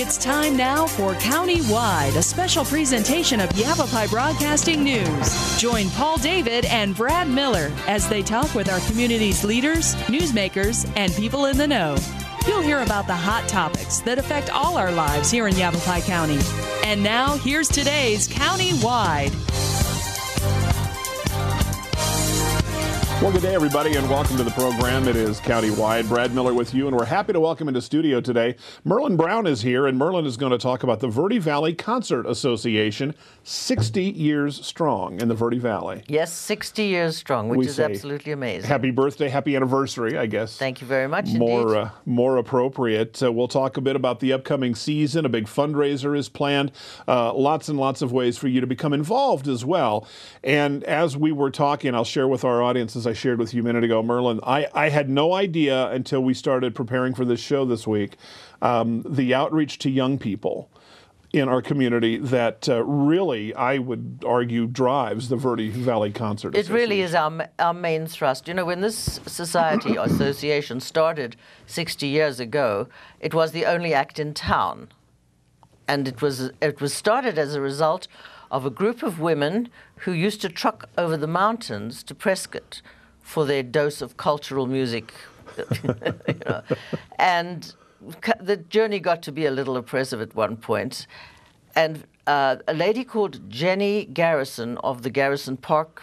It's time now for County-Wide, a special presentation of Yavapai Broadcasting News. Join Paul David and Brad Miller as they talk with our community's leaders, newsmakers, and people in the know. You'll hear about the hot topics that affect all our lives here in Yavapai County. And now, here's today's County-Wide. Well, good day, everybody, and welcome to the program. It is County-Wide. Brad Miller with you, and we're happy to welcome into studio today. Merlyn Brown is here, and Merlyn is going to talk about the Verde Valley Concert Association, 60 years strong in the Verde Valley. Yes, 60 years strong, which is absolutely amazing. Happy birthday, happy anniversary, I guess. Thank you very much indeed. More appropriate. We'll talk a bit about the upcoming season. A big fundraiser is planned. Lots and lots of ways for you to become involved as well. And as we were talking, I'll share with our audience, as I shared with you a minute ago, Merlyn, I had no idea until we started preparing for this show this week, the outreach to young people in our community that really, I would argue, drives the Verde Valley Concert Association. It really is our main thrust. You know, when this society association started 60 years ago, it was the only act in town. And it was started as a result of a group of women who used to truck over the mountains to Prescott for their dose of cultural music. You know. And the journey got to be a little oppressive at one point. And a lady called Jenny Garrison of the Garrison Park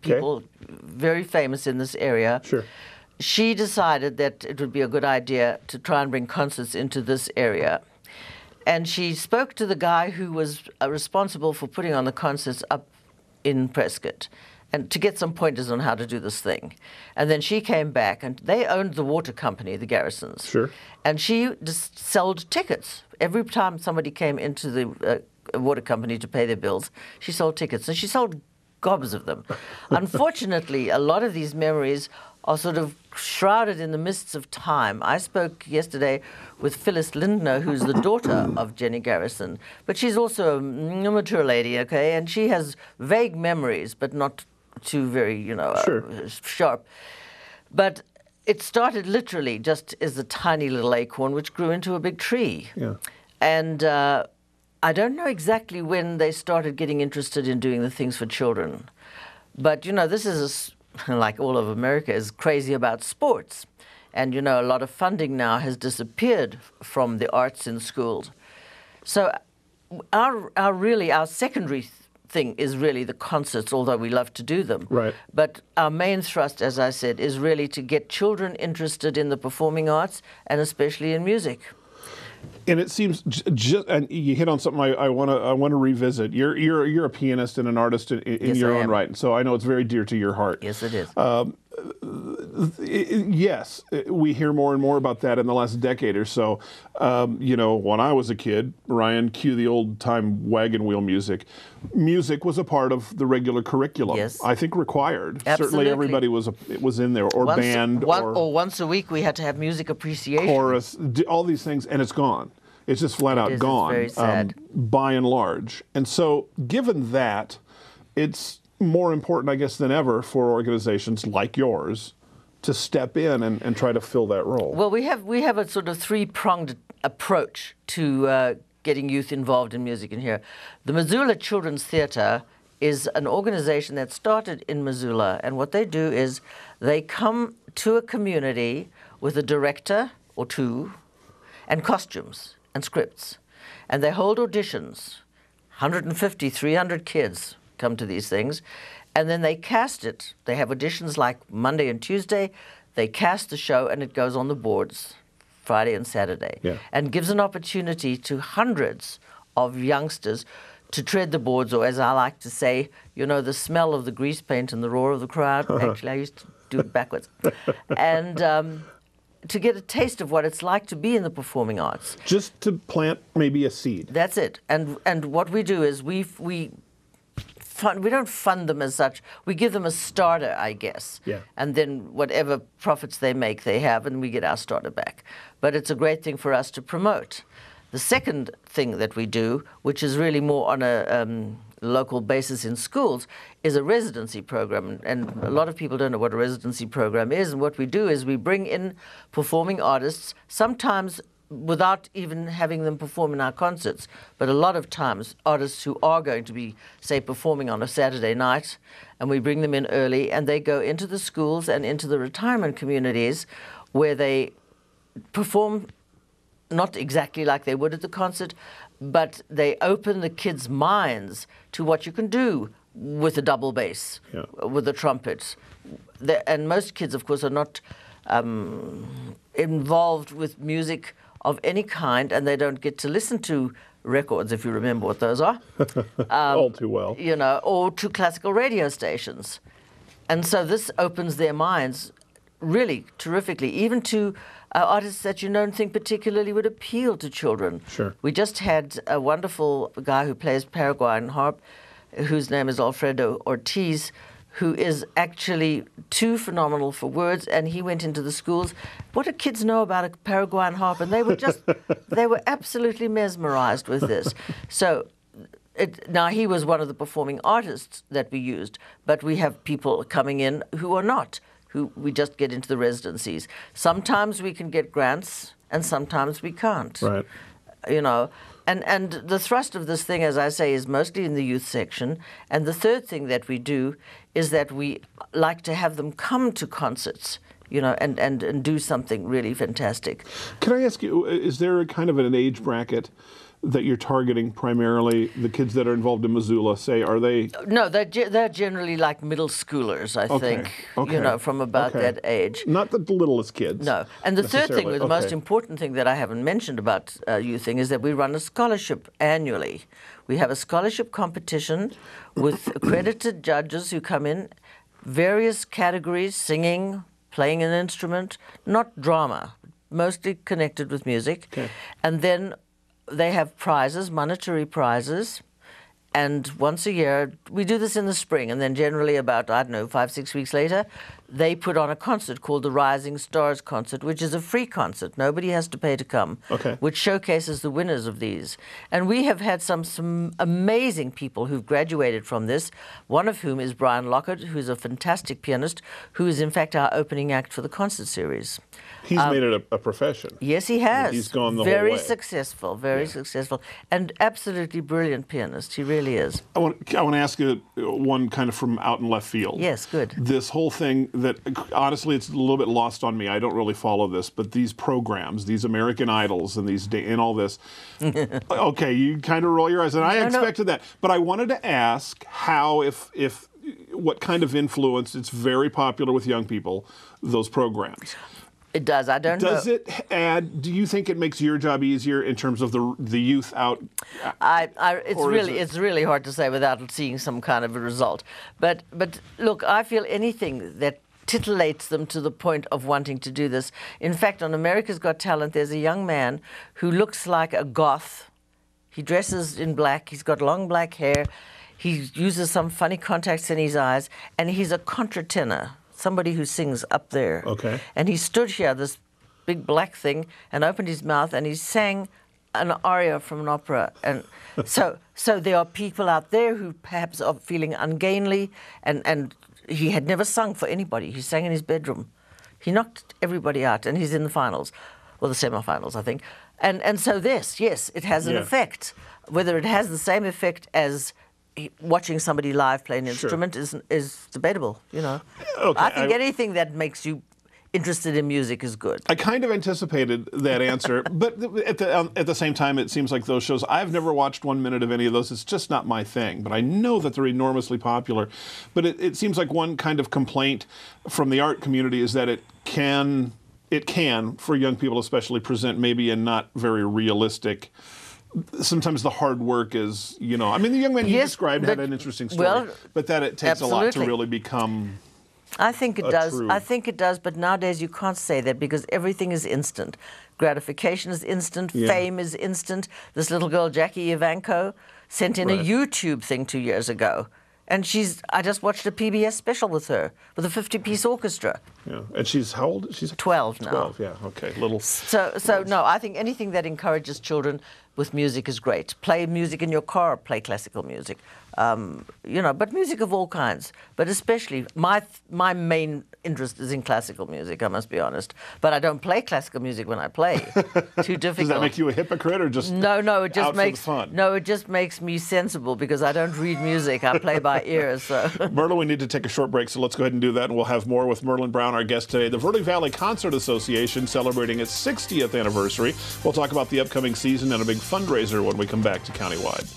people, very famous in this area, she decided that it would be a good idea to try and bring concerts into this area. And she spoke to the guy who was responsible for putting on the concerts up in Prescott, and to get some pointers on how to do this thing. And then she came back, and they owned the water company, the Garrisons. Sure. And she just sold tickets. Every time somebody came into the water company to pay their bills, she sold tickets. And she sold gobs of them. Unfortunately, a lot of these memories are sort of shrouded in the mists of time. I spoke yesterday with Phyllis Lindner, who's the daughter of Jenny Garrison, but she's also a mature lady, okay, and she has vague memories, but not too very, you know, sharp. But it started literally just as a tiny little acorn, which grew into a big tree. Yeah. And I don't know exactly when they started getting interested in doing the things for children. But, you know, this is, like all of America, is crazy about sports. And, you know, a lot of funding now has disappeared from the arts in schools. So our secondary thing is really the concerts, although we love to do them. Right. But our main thrust, as I said, is really to get children interested in the performing arts, and especially in music. And it seems and you hit on something I want to revisit. You're a pianist and an artist in your own right, so I know it's very dear to your heart. Yes, it is. Yes, we hear more and more about that in the last decade or so. You know, when I was a kid, Ryan, cue the old-time wagon wheel music. Music was a part of the regular curriculum. Yes. I think required. Absolutely. Certainly everybody was in there, or band. Or once a week we had to have music appreciation. Chorus, all these things, and it's gone. It's just flat out gone. It's very sad. By and large. And so, given that, it's more important, I guess, than ever for organizations like yours to step in and try to fill that role. Well, we have a sort of three-pronged approach to getting youth involved in music in here. The Missoula Children's Theatre is an organization that started in Missoula, and what they do is they come to a community with a director or two and costumes and scripts, and they hold auditions. 150, 300 kids come to these things, and then they cast it. They have auditions like Monday and Tuesday. They cast the show, and it goes on the boards Friday and Saturday, and gives an opportunity to hundreds of youngsters to tread the boards, or as I like to say, you know, the smell of the grease paint and the roar of the crowd. Actually, I used to do it backwards. And to get a taste of what it's like to be in the performing arts. Just to plant maybe a seed. That's it. And what we do is we don't fund them as such. We give them a starter, I guess. Yeah. And then whatever profits they make, they have, and we get our starter back. But it's a great thing for us to promote. The second thing that we do, which is really more on a local basis in schools, is a residency program. And a lot of people don't know what a residency program is. And what we do is we bring in performing artists, sometimes without even having them perform in our concerts. But a lot of times, artists who are going to be, say, performing on a Saturday night, and we bring them in early, and they go into the schools and into the retirement communities where they perform not exactly like they would at the concert, but they open the kids' minds to what you can do with a double bass, with a trumpet. And most kids, of course, are not involved with music of any kind, and they don't get to listen to records, if you remember what those are. All too well. You know, or to classical radio stations. And so this opens their minds really terrifically, even to artists that you don't think particularly would appeal to children. Sure. We just had a wonderful guy who plays Paraguayan harp, whose name is Alfredo Ortiz, who is actually too phenomenal for words, and he went into the schools. What do kids know about a Paraguayan harp? And they were just, they were absolutely mesmerized with this. So now he was one of the performing artists that we used, but we have people coming in who are not, who we just get into the residencies. Sometimes we can get grants, and sometimes we can't. Right. You know, and the thrust of this thing, as I say, is mostly in the youth section. And the third thing that we do is that we like to have them come to concerts, you know, and do something really fantastic. Can I ask you, is there a kind of an age bracket that you're targeting primarily? The kids that are involved in Missoula, say, are they? No, they're generally like middle schoolers, I think, you know, from about that age. Not the littlest kids. No. And the third thing, the most important thing that I haven't mentioned about youthing is that we run a scholarship annually. We have a scholarship competition with accredited judges who come in, various categories, singing, playing an instrument, not drama, mostly connected with music. Okay. And then they have prizes, monetary prizes, and once a year, we do this in the spring, and then generally about, I don't know, 5-6 weeks later, they put on a concert called the Rising Stars Concert, which is a free concert. Nobody has to pay to come, which showcases the winners of these. And we have had some amazing people who've graduated from this, one of whom is Brian Lockett, who's a fantastic pianist, who is in fact our opening act for the concert series. He's made it a profession. Yes, he has. He's gone the whole way. Very successful, very successful, and absolutely brilliant pianist. He really is. I want to ask you one kind of from out in left field. Yes, good. This whole thing that, honestly, it's a little bit lost on me. I don't really follow this, but these programs, these American Idols and and all this. Okay, you kind of roll your eyes, and I expected that. But I wanted to ask how, what kind of influence, it's very popular with young people, those programs. It does. I don't know. Does it add? Do you think it makes your job easier in terms of the youth out? It's really hard to say without seeing some kind of a result. But look, I feel anything that titillates them to the point of wanting to do this. In fact, on America's Got Talent, there's a young man who looks like a goth. He dresses in black. He's got long black hair. He uses some funny contacts in his eyes, and he's a contratenor. Somebody who sings up there. Okay. And he stood here, this big black thing, and opened his mouth, and he sang an aria from an opera. And so there are people out there who perhaps are feeling ungainly, and he had never sung for anybody. He sang in his bedroom. He knocked everybody out, and he's in the finals, well, the semifinals, I think. And so this, yes, it has an effect. Whether it has the same effect as watching somebody live play an instrument is debatable, you know. Okay, I think anything that makes you interested in music is good. I kind of anticipated that answer, but at the same time, it seems like those shows, I've never watched 1 minute of any of those. It's just not my thing, but I know that they're enormously popular. But it seems like one kind of complaint from the art community is that it can, for young people especially, present maybe a not very realistic. Sometimes the hard work is, you know, I mean, the young man you described had an interesting story, but that it takes a lot to really become. I think it does. True. I think it does, but nowadays you can't say that because everything is instant. Gratification is instant. Fame is instant. This little girl, Jackie Ivanko, sent in a YouTube thing 2 years ago. And I just watched a PBS special with her, with a 50-piece orchestra. Yeah, and she's how old? She's 12 now. 12, yeah, okay, little. So no, I think anything that encourages children, with music is great. Play music in your car, play classical music. But music of all kinds. But especially, my main interest is in classical music, I must be honest. But I don't play classical music when I play. Too difficult. Does that make you a hypocrite or just No, it just makes fun? No, it just makes me sensible because I don't read music. I play by ear. So. Merlyn, we need to take a short break, so let's go ahead and do that, and we'll have more with Merlyn Brown, our guest today. The Verde Valley Concert Association celebrating its 60th anniversary. We'll talk about the upcoming season and a big fundraiser when we come back to Countywide.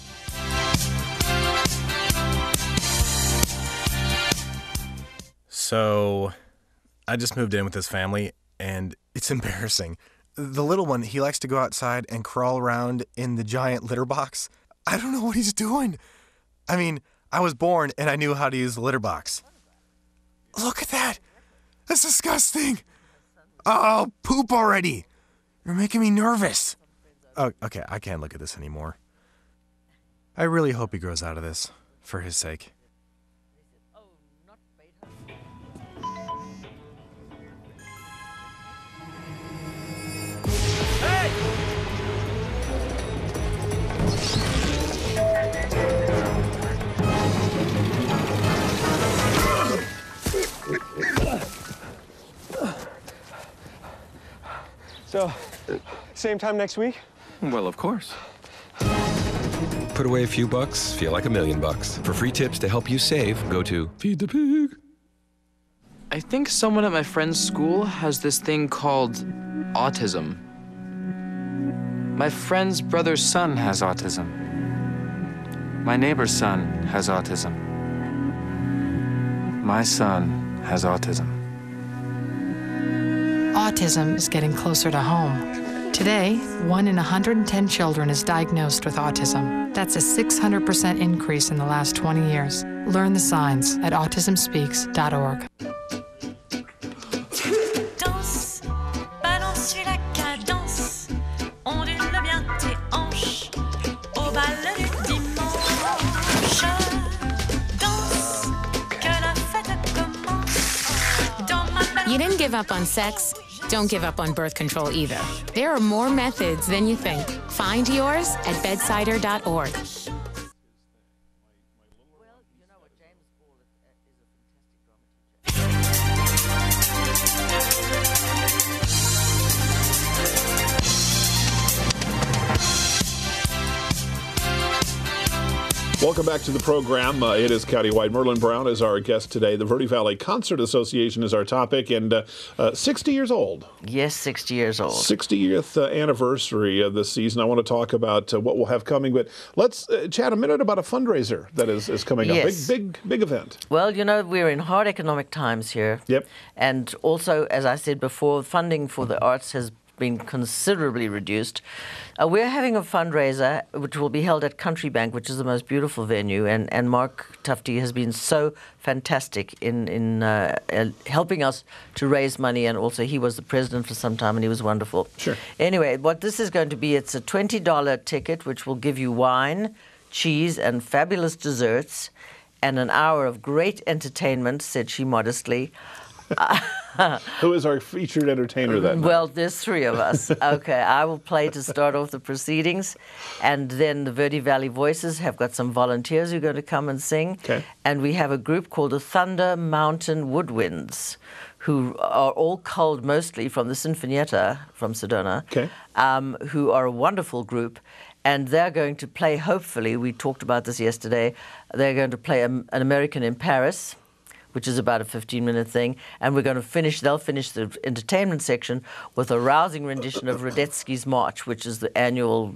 So, I just moved in with this family, and it's embarrassing. The little one, he likes to go outside and crawl around in the giant litter box. I don't know what he's doing. I mean, I was born and I knew how to use the litter box. Look at that. That's disgusting. Oh, poop already. You're making me nervous. Oh, okay, I can't look at this anymore. I really hope he grows out of this, for his sake. So, same time next week? Well, of course. Put away a few bucks, feel like $1 million. For free tips to help you save, go to Feed the Pig. I think someone at my friend's school has this thing called autism. My friend's brother's son has autism. My neighbor's son has autism. My son has autism. Autism is getting closer to home. Today, 1 in 110 children is diagnosed with autism. That's a 600% increase in the last 20 years. Learn the signs at autismspeaks.org. Danse, balance, suis la cadence, ondule bien tes hanches, au bal du dimanche. Danse, que la fête commence. Dans ma belle... You didn't give up on sex. Don't give up on birth control either. There are more methods than you think. Find yours at bedsider.org. Welcome back to the program. It is Countywide. Merlyn Brown is our guest today. The Verde Valley Concert Association is our topic, and 60 years old. Yes, 60 years old. 60th anniversary of this season. I want to talk about what we'll have coming, but let's chat a minute about a fundraiser that is coming up. Yes. Big event. Well, we're in hard economic times here. Yep. And also, as I said before, funding for the arts has been considerably reduced. We're having a fundraiser which will be held at Country Bank, which is the most beautiful venue, and Mark Tufty has been so fantastic in helping us to raise money, and also he was the president for some time and he was wonderful. Sure. Anyway, what this is going to be, it's a $20 ticket which will give you wine, cheese and fabulous desserts and an hour of great entertainment, said she modestly. Who is our featured entertainer that night? Well, there's 3 of us. Okay, I will play to start off the proceedings, and then the Verde Valley Voices have got some volunteers who are going to come and sing. Okay. And we have a group called the Thunder Mountain Woodwinds, who are all culled mostly from the Sinfonietta from Sedona, who are a wonderful group. And they're going to play, hopefully, we talked about this yesterday, they're going to play an American in Paris, which is about a 15-minute thing, and we're going to they'll finish the entertainment section with a rousing rendition of Radetzky's March, which is the annual,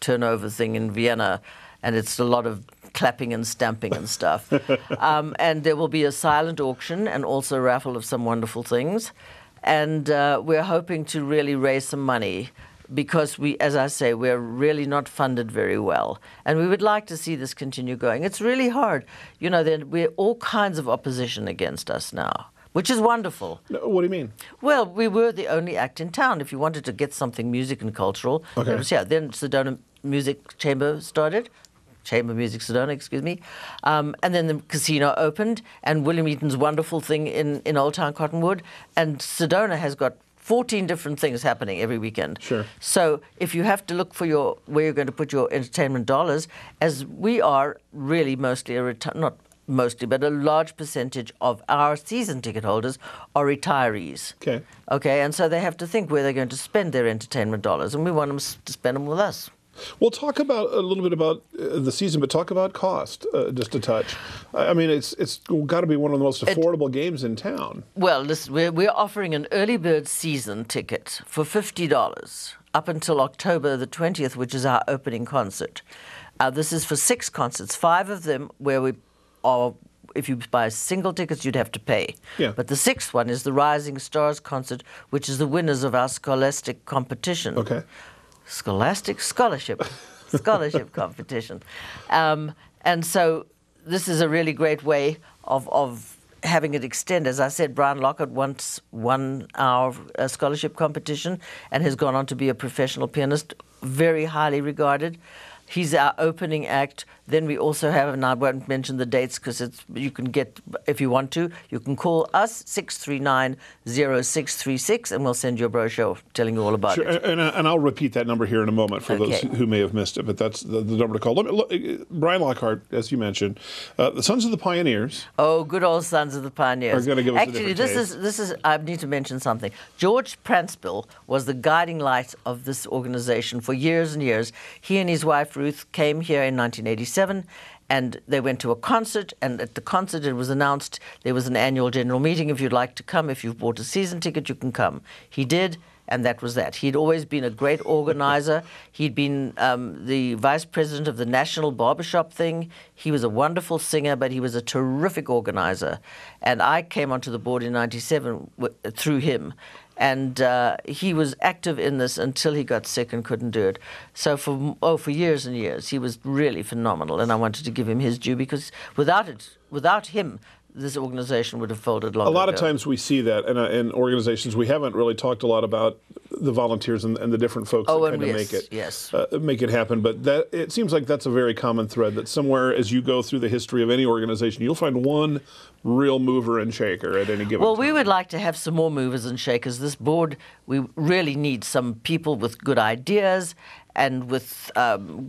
turnover thing in Vienna, and it's a lot of clapping and stamping and stuff. And there will be a silent auction and also a raffle of some wonderful things. And we're hoping to really raise some money because as I say, we're really not funded very well. And we would like to see this continue going. It's really hard. We're all kinds of opposition against us now, which is wonderful. What do you mean? Well, we were the only act in town. If you wanted to get something music and cultural, it was here. Then Sedona Music Chamber started. Chamber Music Sedona, excuse me. And then the casino opened, and William Eaton's wonderful thing in Old Town Cottonwood. And Sedona has got 14 different things happening every weekend. Sure. So if you have to look for where you're going to put your entertainment dollars, as we are really mostly not mostly, but a large percentage of our season ticket holders are retirees. Okay. Okay, and so they have to think where they're going to spend their entertainment dollars, and we want them to spend them with us. We'll talk about a little bit about the season, but talk about cost just a touch. I mean, it's got to be one of the most affordable games in town. Well, listen, we're offering an early bird season ticket for $50 up until October the 20th, which is our opening concert. This is for 6 concerts, 5 of them where we are. If you buy single tickets, you'd have to pay. Yeah. But the 6th one is the Rising Stars concert, which is the winners of our scholastic competition. Okay. Scholastic scholarship competition. And so this is a really great way of having it extend. As I said, Brian Lockett once won our scholarship competition and has gone on to be a professional pianist, very highly regarded. He's our opening act. Then we also have, and I won't mention the dates because you can get, if you want to, you can call us 639-0636 and we'll send you a brochure telling you all about it. And I'll repeat that number here in a moment for those who may have missed it, but that's the number to call. Brian Lockhart, as you mentioned, the Sons of the Pioneers. Oh, good old Sons of the Pioneers. Are going to give us Actually, a different taste. this is. I need to mention something. George Pransbill was the guiding light of this organization for years and years. He and his wife Ruth came here in 1987. And they went to a concert, and at the concert it was announced there was an annual general meeting. If you'd like to come, if you've bought a season ticket, you can come. He did, and that was that. He'd always been a great organizer. He'd been the vice president of the National Barbershop thing. He was a wonderful singer, but he was a terrific organizer. And I came onto the board in 97 through him. And he was active in this until he got sick and couldn't do it. So for years and years, he was really phenomenal. And I wanted to give him his due because without him, this organization would have folded long ago. A lot of times we see that in organizations. We haven't really talked a lot about the volunteers and the different folks that kind of make it happen. But it seems like that's a very common thread, that somewhere as you go through the history of any organization, you'll find one real mover and shaker at any given time. Well, we would like to have some more movers and shakers. This board, we really need some people with good ideas and with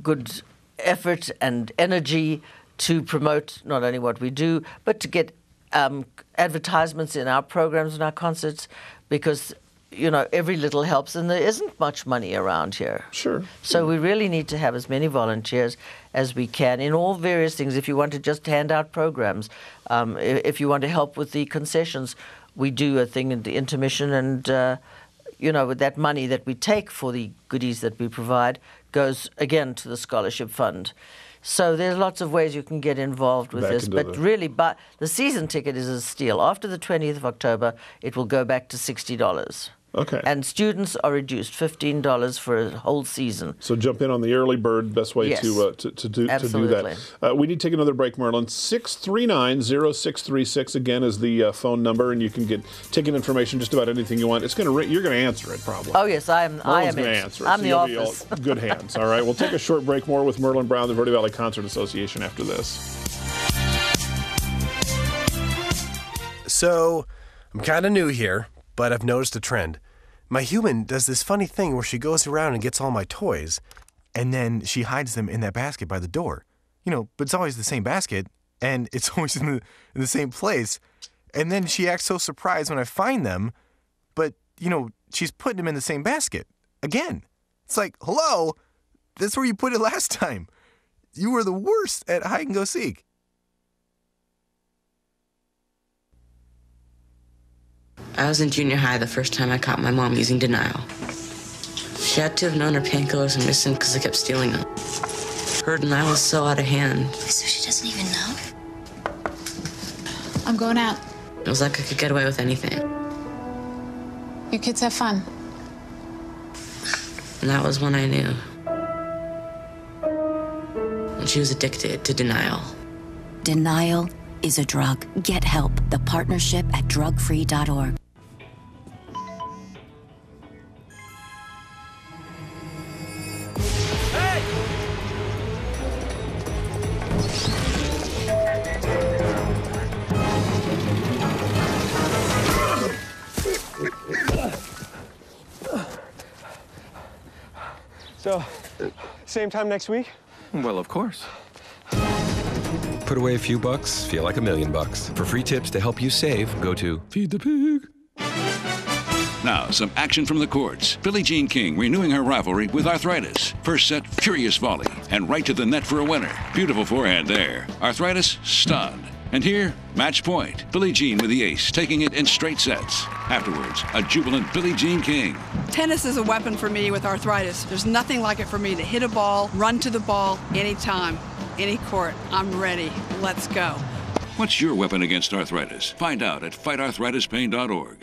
good effort and energy to promote not only what we do, but to get advertisements in our programs and our concerts, because, you know, every little helps, and there isn't much money around here. Sure. So we really need to have as many volunteers as we can in all various things. If you want to just hand out programs, if you want to help with the concessions, we do a thing in the intermission, and, you know, with that money that we take for the goodies that we provide goes, again, to the scholarship fund. So there's lots of ways you can get involved with this, but really, the season ticket is a steal. After the 20th of October, it will go back to $60. Okay. And students are reduced $15 for a whole season. So jump in on the early bird. Best way to do that. We need to take another break, Merlyn. 639-0636 again is the phone number, and you can get ticket information, just about anything you want. It's going to you're going to answer it probably. Oh yes, I am. Merlyn's going to answer it. I'm so the office. Be all good hands. All right. We'll take a short break. More with Merlyn Brown, the Verde Valley Concert Association, after this. So I'm kind of new here, but I've noticed a trend. My human does this funny thing where she goes around and gets all my toys, and then she hides them in that basket by the door. You know, but it's always the same basket, and it's always in the same place. And then she acts so surprised when I find them, but, you know, she's putting them in the same basket again. It's like, hello, that's where you put it last time. You were the worst at hide and go seek. I was in junior high the first time I caught my mom using denial. She had to have known her painkillers were missing because I kept stealing them. Her denial was so out of hand. So she doesn't even know? I'm going out. It was like I could get away with anything. You kids have fun. And that was when I knew. When she was addicted to denial. Denial is a drug. Get help. The partnership at drugfree.org. So, same time next week? Well, of course. Put away a few bucks, feel like $1 million. For free tips to help you save, go to Feed the Pig. Now, some action from the courts. Billie Jean King renewing her rivalry with Arthritis. First set, furious volley, and right to the net for a winner. Beautiful forehand there. Arthritis, stunned. And here, match point. Billie Jean with the ace, taking it in straight sets. Afterwards, a jubilant Billie Jean King. Tennis is a weapon for me with arthritis. There's nothing like it for me to hit a ball, run to the ball, anytime, any court. I'm ready. Let's go. What's your weapon against arthritis? Find out at fightarthritispain.org.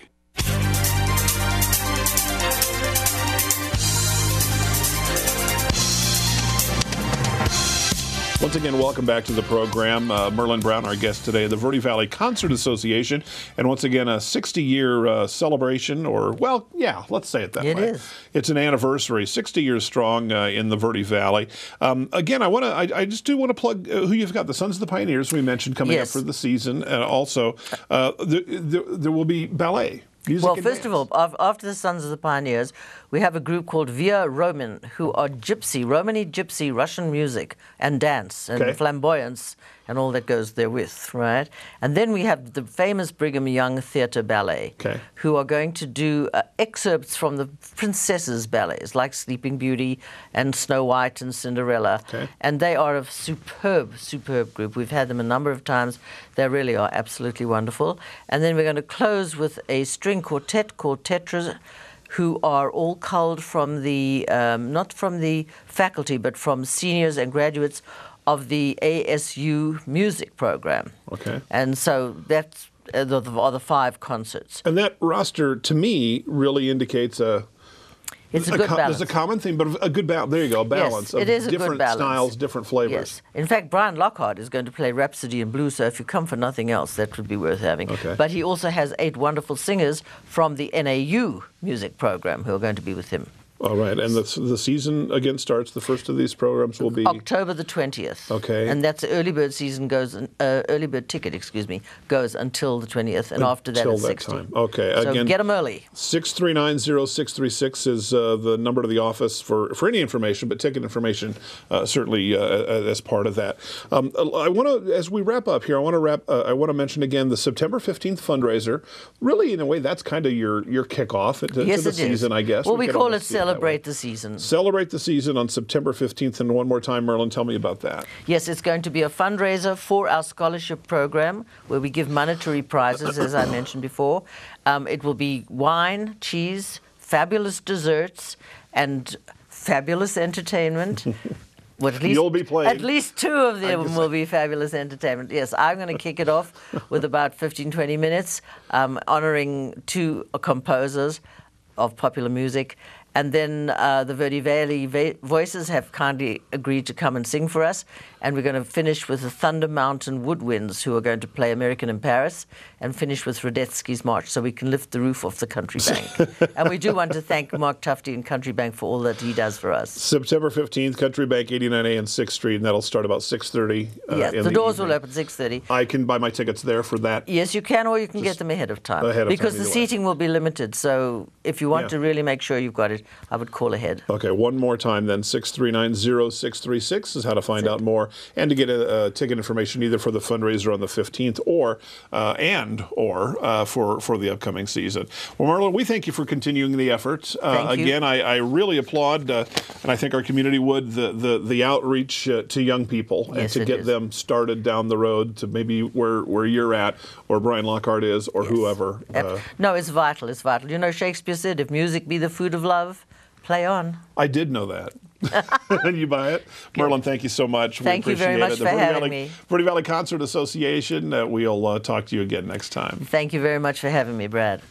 Once again, welcome back to the program. Merlyn Brown, our guest today, the Verde Valley Concert Association. And once again, a 60-year celebration, or, well, yeah, let's say it that way. It is. It's an anniversary, 60 years strong in the Verde Valley. Again, I just do want to plug who you've got. The Sons of the Pioneers, we mentioned, coming up for the season. And also, there will be ballet. Well, first of all, after the Sons of the Pioneers, we have a group called Via Roman, who are Romany gypsy Russian music and dance and flamboyance and all that goes therewith, right? And then we have the famous Brigham Young Theatre Ballet, who are going to do excerpts from the princesses' ballets, like Sleeping Beauty and Snow White and Cinderella. And they are a superb, superb group. We've had them a number of times. They really are absolutely wonderful. And then we're going to close with a string quartet called Tetras, who are all culled from the, not from the faculty, but from seniors and graduates of the ASU music program. And so that's are the 5 concerts. And that roster, to me, really indicates it's a good balance. There's a common theme, but a good balance. There you go, a balance of different styles, different flavors. Yes. In fact, Brian Lockhart is going to play Rhapsody in Blue, so if you come for nothing else, that would be worth having. But he also has 8 wonderful singers from the NAU music program who are going to be with him. All right, and the season again starts. The first of these programs will be October the 20th. And that's the early bird season goes. Early bird ticket, goes until the 20th, and after that it's 60. Time. Okay, so again, get them early. 639-0636 is the number to the office for any information, but ticket information certainly as part of that. I want to, as we wrap up here, I want to mention again the September 15th fundraiser. Really, in a way, that's kind of your kickoff to the season, I guess. Well, we call it Celebrate the Season. Celebrate the Season on September 15th. And one more time, Merlyn, tell me about that. Yes, it's going to be a fundraiser for our scholarship program where we give monetary prizes, as I mentioned before. It will be wine, cheese, fabulous desserts, and fabulous entertainment. Well, You'll be playing. At least 2 of them will be fabulous entertainment. Yes, I'm going to kick it off with about 15, 20 minutes, honoring 2 composers of popular music. And then the Verde Valley Voices have kindly agreed to come and sing for us. And we're going to finish with the Thunder Mountain Woodwinds, who are going to play American in Paris, and finish with Radetzky's March, so we can lift the roof off the Country Bank. And we do want to thank Mark Tufty and Country Bank for all that he does for us. September 15th, Country Bank, 89A and 6th Street, and that'll start about 6:30. Yes, the doors will open 6:30. I can buy my tickets there for that. Yes, you can, or you can get them ahead of time. Because the seating will be limited, so if you want to really make sure you've got it, I would call ahead. Okay, one more time then, 639-0636 is how to find out more and to get ticket information either for the fundraiser on the 15th or for the upcoming season. Well, Merlyn, we thank you for continuing the effort. Thank you. Again, I really applaud, and I think our community would, the outreach to young people and to get them started down the road to maybe where you're at or Brian Lockhart is or whoever. No, it's vital. It's vital. You know, Shakespeare said, if music be the food of love, play on. I did know that. You buy it? Good. Merlyn, thank you so much. Thank you very much for having me. Verde Valley Concert Association. We'll talk to you again next time. Thank you very much for having me, Brad.